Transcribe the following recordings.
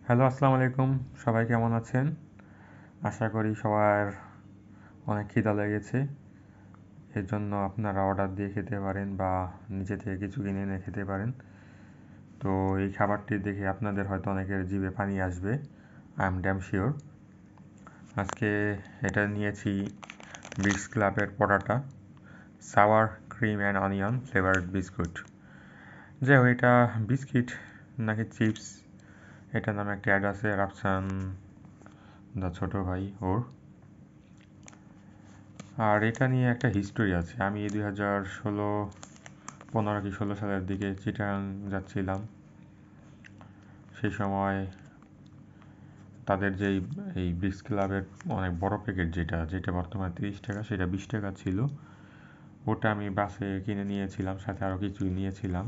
Hello, আসসালামু আলাইকুম। সবাই কেমন আছেন? আশা করি সবার অনেক খিদা লেগেছে। এর জন্য আপনারা অর্ডার দিয়ে খেতে পারেন বা নিজে থেকে কিছু কিনে এনে খেতে পারেন। তো এই খাবারটি দেখে আপনাদের হয়তো অনেকের জিভে পানি আসবে। I am damn sure. আজকে এটা নিয়েছি ব্রিক্স ক্লাবের পরোটা, sour cream and onion flavoured biscuit. যাই হোক, এটা বিস্কিট নাকি চিপস এটা নামে একটা অ্যাড আছে রাফসান দা ছোট ভাই ওর। আর এটা নিয়ে একটা হিস্টোরি আছে। আমি 2015 কি 16 সালের দিকে চিটাগাং যাচ্ছিলাম। সেই সময় তাদের যেই এই ব্রিক্স ক্লাবের অনেক বড় প্যাকেট যেটা যেটা বর্তমানে 30 টাকা, সেটা 20 টাকা ছিল। ওটা আমি বাসে কিনে নিয়েছিলাম, সাথে আরও কিছু নিয়েছিলাম,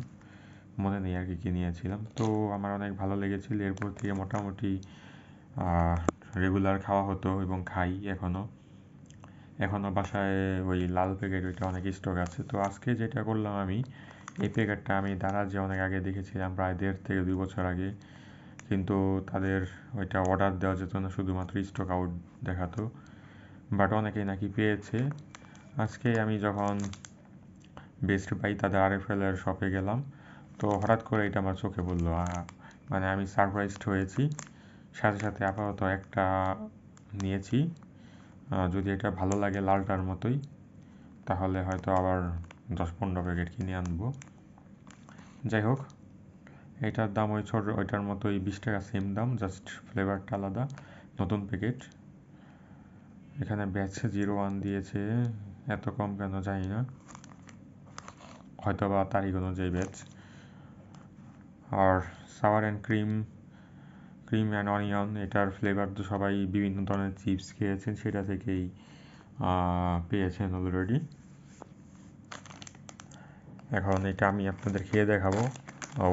মনে নেই আর কি কী নিয়েছিলাম। তো আমার অনেক ভালো লেগেছিল। এরপর থেকে মোটামুটি রেগুলার খাওয়া হতো এবং খাই এখনও বাসায় ওই লাল প্যাকেট ওইটা অনেক স্টক আছে। তো আজকে যেটা করলাম, আমি এই প্যাকেটটা আমি দারাজে অনেক আগে দেখেছিলাম, প্রায় 1.5 থেকে 2 বছর আগে। কিন্তু তাদের ওইটা অর্ডার দেওয়া যেত না, শুধুমাত্র স্টক আউট দেখাতো। বাট অনেকেই নাকি পেয়েছে। আজকে আমি যখন বেস্ট বাই তাদের আরএফএল এর শপে গেলাম, তো হঠাৎ করে এটা আমার চোখে পড়লো। মানে আমি সারপ্রাইজড হয়েছি। সাথে সাথে আপাতত একটা নিয়েছি। যদি এটা ভালো লাগে লালটার মতোই, তাহলে হয়তো আবার 10-15 প্যাকেট কিনে আনবো। যাই হোক, এটার দাম ওই ছোট ওইটার মতোই 20 টাকা, সেম দাম, জাস্ট ফ্লেভারটা আলাদা। নতুন প্যাকেট। এখানে ব্যাচ 01 দিয়েছে, এত কম কেন জানি না, হয়তো বা তারিখ অনুযায়ী ব্যাচ। আর sour and cream and onion, এটার ফ্লেভার তো সবাই বিভিন্ন ধরনের চিপস খেয়েছেন, সেটা থেকেই পেয়েছেন অলরেডি। এখন এটা আমি আপনাদের খেয়ে দেখাবো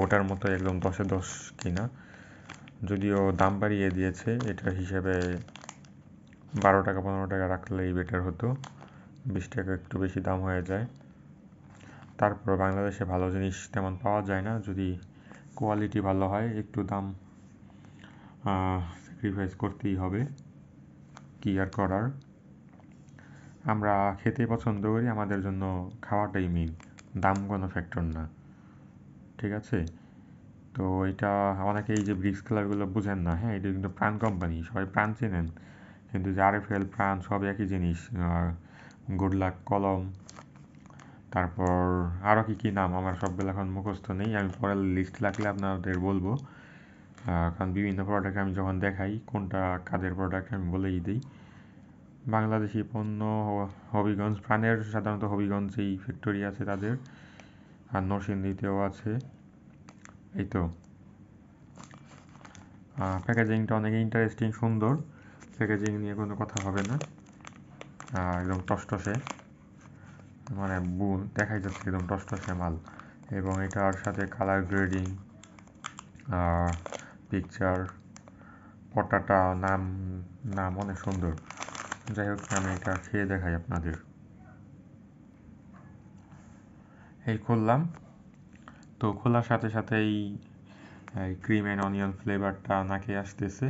ওটার মতো একদম 10-এ 10 কিনা। যদিও দাম বাড়িয়ে দিয়েছে, এটার হিসেবে 12 টাকা 15 টাকা রাখলেই বেটার হতো। 20 টাকা একটু বেশি দাম হয়ে যায়। তারপর বাংলাদেশে ভালো জিনিস তেমন পাওয়া যায় না। যদি কোয়ালিটি ভালো হয়, একটু দাম স্যাক্রিফাইস করতেই হবে, কি আর করার। আমরা খেতে পছন্দ করি, আমাদের জন্য খাওয়াটাই মেইন, দাম কোনো ফ্যাক্টর না। ঠিক আছে? তো এটা অনেকে এই যে ব্রিক্স কালারগুলো বুঝেন না। হ্যাঁ, এটা কিন্তু প্রাণ কোম্পানি, সবাই প্রাণ চেনেন, কিন্তু যে আরএফএল, প্রাণ সব একই জিনিস। গুড লাক, কলম, তারপর আরও কী কী নাম আমার সবগুলো এখন মুখস্থ নেই। আমি পরে লিস্ট লাগলে আপনাদের বলবো। কারণ বিভিন্ন প্রোডাক্ট আমি যখন দেখাই কোনটা কাদের প্রোডাক্ট আমি বলেই দিই। বাংলাদেশি পণ্য, হবিগঞ্জ, প্রাণের সাধারণত হবিগঞ্জেই ফ্যাক্টরি আছে তাদের, আর নরসিংদীতেও আছে। এই তো প্যাকেজিংটা অনেক ইন্টারেস্টিং, সুন্দর। প্যাকেজিং নিয়ে কোনো কথা হবে না। একদম টসটসে, মানে দেখাই যাচ্ছে একদম টসটসে মাল। এবং এটার সাথে কালার গ্রেডিং, পিকচার, পটাটা, নাম নাম অনেক সুন্দর। যাই হোক, আমি এটা খেয়ে দেখাই আপনাদের। এই খুললাম, তো খোলার সাথে সাথেই ক্রিম অ্যান্ড অনিয়ন ফ্লেভারটা নাকে আসতেছে।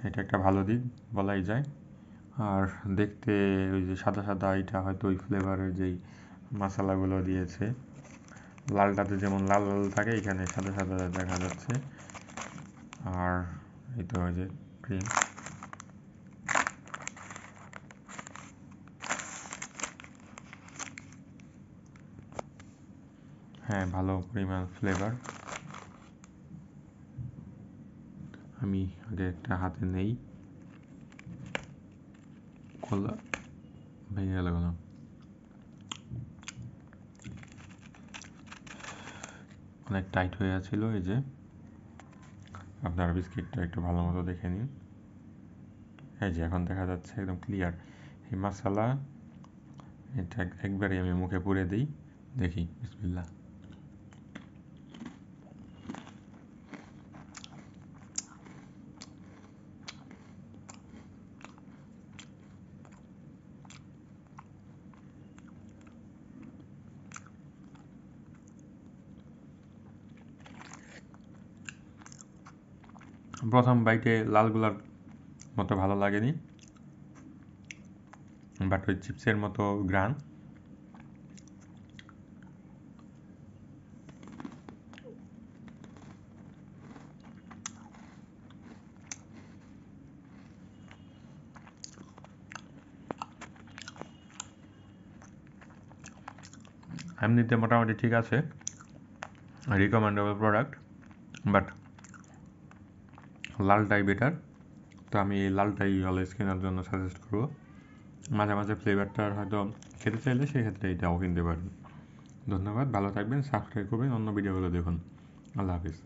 এটা একটা ভালো দিক বলাই যায়। আর দেখতে ওই যে সাদা সাদা, এটা হয়তো ওই ফ্লেভারের যেই মশলাগুলো দিয়েছে। লালটাতে যেমন লাল লাল থাকে, এখানে সাদা সাদা দেখা যাচ্ছে। আর এই তো ওই যে ক্রিম, হ্যাঁ, ভালো পরিমাণ ফ্লেভার। আমি আগে একটা হাতে নেই, খোলা ভেঙে গেল কেন? অনেক টাইট হয়ে আছিল। এই যে আপনার বিস্কিটটা একটু ভালো মতো দেখে নিন। এই যে এখন দেখা যাচ্ছে একদম ক্লিয়ার। এই মশলা এটা একবারই আমি মুখে পুরে দিই, দেখি, বিসমিল্লাহ। প্রথম বাইটে লালগুলার মতো ভালো লাগেনি, বাট ওই চিপসের মতো গ্রান। এমনিতে মোটামুটি ঠিক আছে, রিকমেন্ডেবল প্রোডাক্ট, বাট লালটাই বেটার। তো আমি এই লালটাই অলওয়েজ কেনার জন্য সাজেস্ট করবো। মাঝে মাঝে ফ্লেভারটার হয়তো খেতে চাইলে সেক্ষেত্রে এটাও কিনতে পারেন। ধন্যবাদ, ভালো থাকবেন, সাবস্ক্রাইব করবেন, অন্য ভিডিওগুলো দেখুন। আল্লাহ হাফিজ।